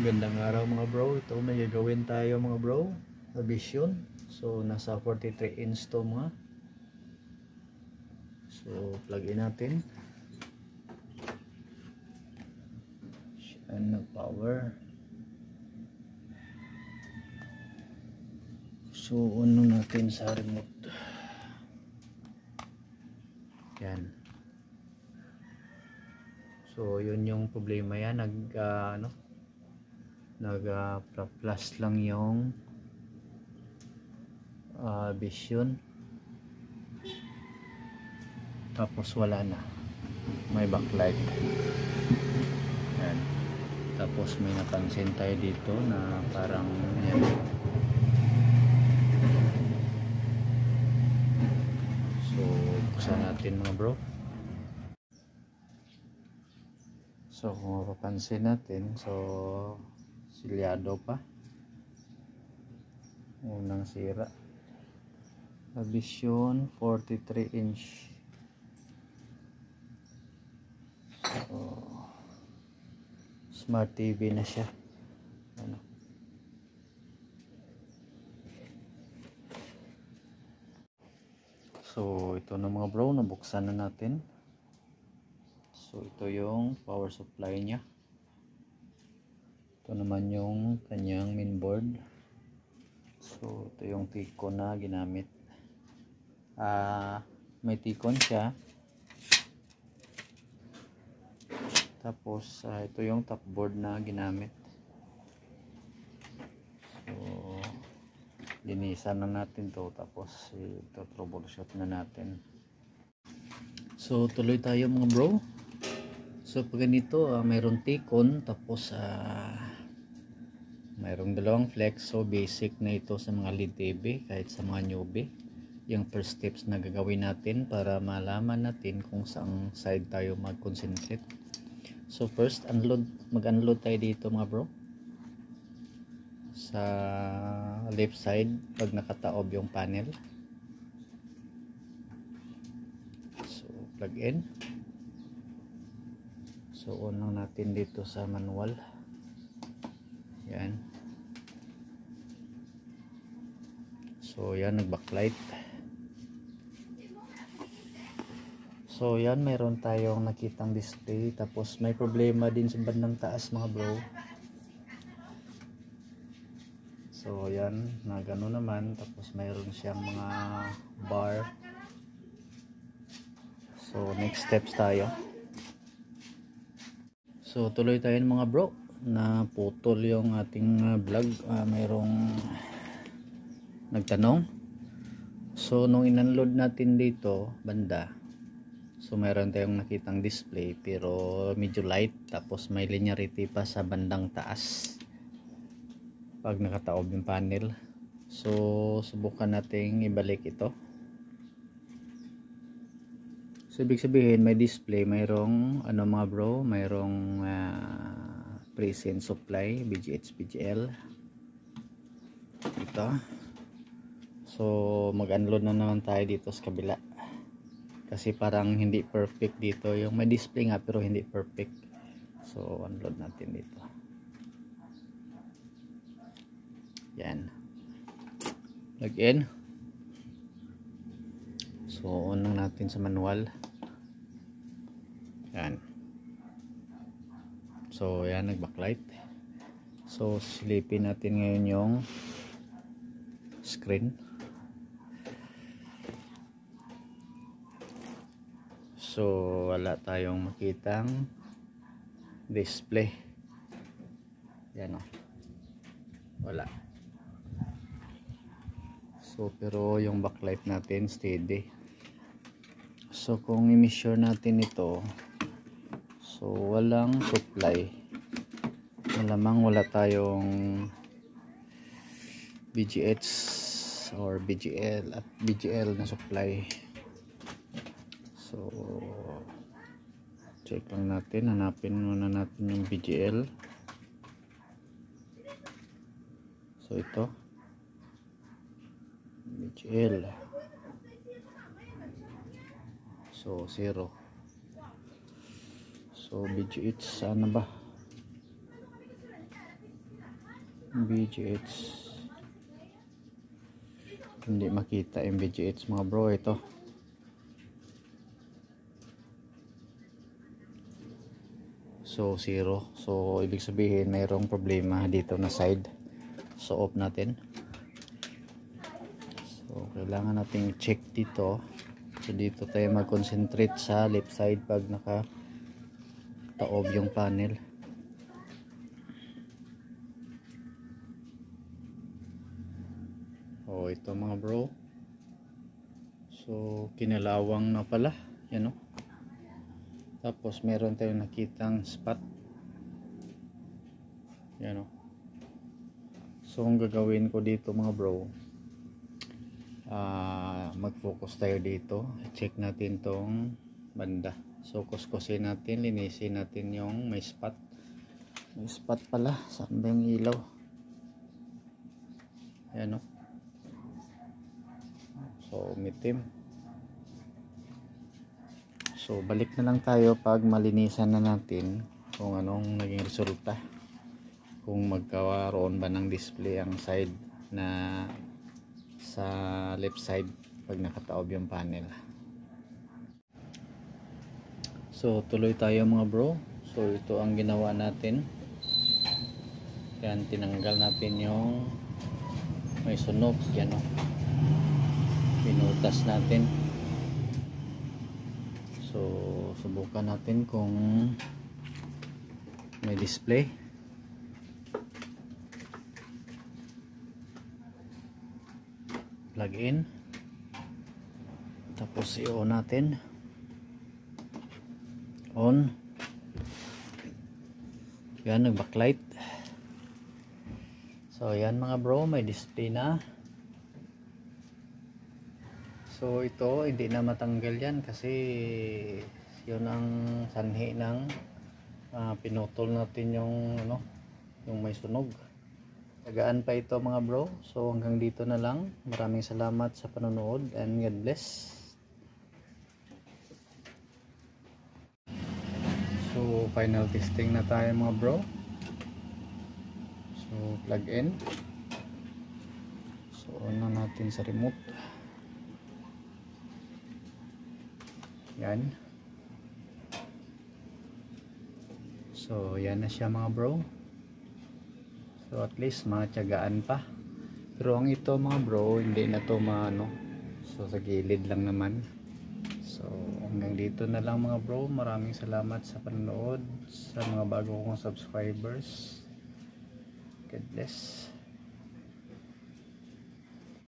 Gandang araw mga bro. Ito may gagawin tayo mga bro na vision. So nasa 43 inch to mga. So plug in natin. Yan na power. So ano natin sa remote. Yan. So yun yung problema yan. Nag-plus lang yung vision. Tapos wala na. May backlight. Yan. Tapos may napansin tayo dito na parang yan. So buksan natin mga bro. So kung mapapansin natin, so silyado pa. Unang sira. Vision 43 inch. So Smart TV na siya. Ano? So ito na mga bro, nabuksan na natin. So ito yung power supply niya. Ito naman yung kanyang mainboard. So ito yung T-con na ginamit. May T-con siya. Tapos ito yung top board na ginamit. So linisan na natin to, tapos ito troubleshoot na natin. So tuloy tayo mga bro. So pag ganito, mayroon T-con, tapos mayroong dalawang flex. So basic na ito sa mga lead TV, kahit sa mga newbie. Yung first steps na gagawin natin para malaman natin kung saang side tayo mag-concentrate. So first, mag-unload tayo dito mga bro. Sa left side, pag nakataob yung panel. So plug in. So on lang natin dito sa manual. Yan. So yan, nag-backlight. So yan, mayroon tayong nakitang display. Tapos may problema din sa bandang taas mga bro. So yan, na gano'n naman. Tapos mayroon siyang mga bar. So next steps tayo. So tuloy tayo mga bro. Na putol yung ating vlog. Mayroong nagtanong. So nung in-unload natin dito banda, so mayroon tayong nakitang display pero medyo light, tapos may linearity pa sa bandang taas pag nakataob yung panel. So subukan nating ibalik ito. So ibig sabihin may display, mayroong ano mga bro, mayroong present supply BGH BGL ito. So mag-unload na naman tayo dito sa kabila. Kasi parang hindi perfect dito. Yung may display nga pero hindi perfect. So unload natin dito. Yan. Plug in. So on lang natin sa manual. Yan. So yan, nag-backlight. So silipin natin ngayon yung screen. So wala tayong makitang display. Yan o. Wala. So pero yung backlight natin steady. So kung i-measure natin ito, so walang supply. Malamang wala tayong BGH or BGL at BGL na supply. So check lang natin, hanapin muna natin yung BGL. So ito BGL, so 0. So BGH sana ba? BGH. Hindi makita yung BGH mga bro. Ito. So 0. So ibig sabihin mayroong problema dito na side. So off natin. So kailangan nating check dito. So dito tayo mag-concentrate sa left side pag naka-taob yung panel. Oh, ito mga bro. So kinalawang na pala. Yan o. Tapos meron tayong nakitang spot. Yan o. So ang gagawin ko dito mga bro, mag-focus tayo dito. Check natin tong banda. So kuskusin natin, linisin natin yung may spot. May spot pala. Saan ba yung ilaw? Yan o. So umitim. So balik na lang tayo pag malinisan na natin kung anong naging resulta, kung magkaroon ba ng display ang side na sa left side pag nakataob yung panel. So tuloy tayo mga bro. So ito ang ginawa natin. Yan, tinanggal natin yung may sunog. Yan o. Pinutas natin. So subukan natin kung may display. Plug in. Tapos i-on natin. On. Yan, nag-backlight. So yan mga bro, may display na. So ito hindi na matanggal yan kasi yun ang sanhi ng pinutol natin yung yung may sunog. Tagaan pa ito mga bro. So hanggang dito na lang. Maraming salamat sa panonood and God bless. So final testing na tayo mga bro. So plug in. So on na natin sa remote. Yan. So yan na siya mga bro. So at least matyagaan pa. Pero ang ito mga bro, hindi na to maano. So sa gilid lang naman. So hanggang dito na lang mga bro. Maraming salamat sa panonood, sa mga bago kong subscribers. God bless.